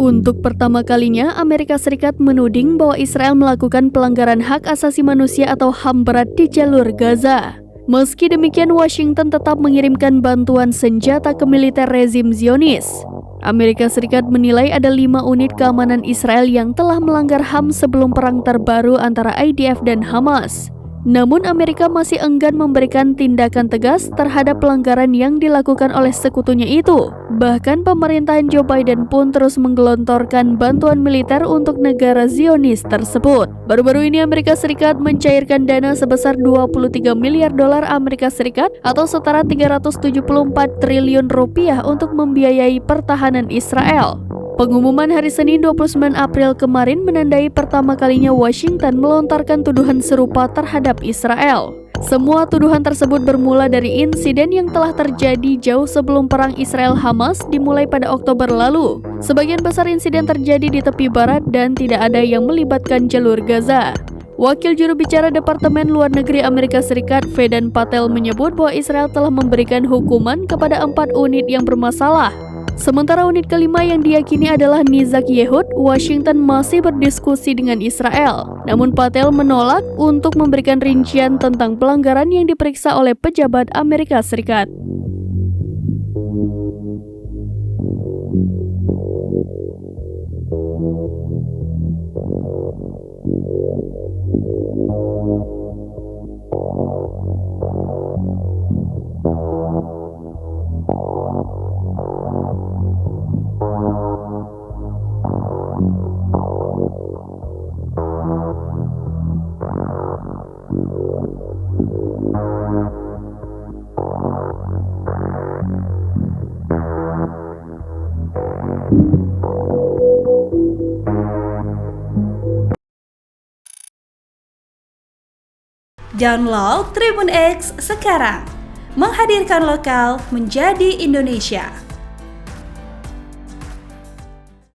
Untuk pertama kalinya, Amerika Serikat menuding bahwa Israel melakukan pelanggaran hak asasi manusia atau HAM berat di jalur Gaza. Meski demikian, Washington tetap mengirimkan bantuan senjata ke militer rezim Zionis. Amerika Serikat menilai ada 5 unit keamanan Israel yang telah melanggar HAM sebelum perang terbaru antara IDF dan Hamas. Namun Amerika masih enggan memberikan tindakan tegas terhadap pelanggaran yang dilakukan oleh sekutunya itu. Bahkan pemerintahan Joe Biden pun terus menggelontorkan bantuan militer untuk negara Zionis tersebut. Baru-baru ini Amerika Serikat mencairkan dana sebesar 23 miliar dolar Amerika Serikat atau setara 374 triliun rupiah untuk membiayai pertahanan Israel. Pengumuman hari Senin 29 April kemarin menandai pertama kalinya Washington melontarkan tuduhan serupa terhadap Israel. Semua tuduhan tersebut bermula dari insiden yang telah terjadi jauh sebelum perang Israel-Hamas dimulai pada Oktober lalu. Sebagian besar insiden terjadi di tepi barat dan tidak ada yang melibatkan jalur Gaza. Wakil juru bicara Departemen Luar Negeri Amerika Serikat, Vedant Patel, menyebut bahwa Israel telah memberikan hukuman kepada 4 unit yang bermasalah. Sementara unit kelima yang diyakini adalah Nizak Yehud, Washington masih berdiskusi dengan Israel. Namun Patel menolak untuk memberikan rincian tentang pelanggaran yang diperiksa oleh pejabat Amerika Serikat. Download Tribun X sekarang, menghadirkan lokal menjadi Indonesia.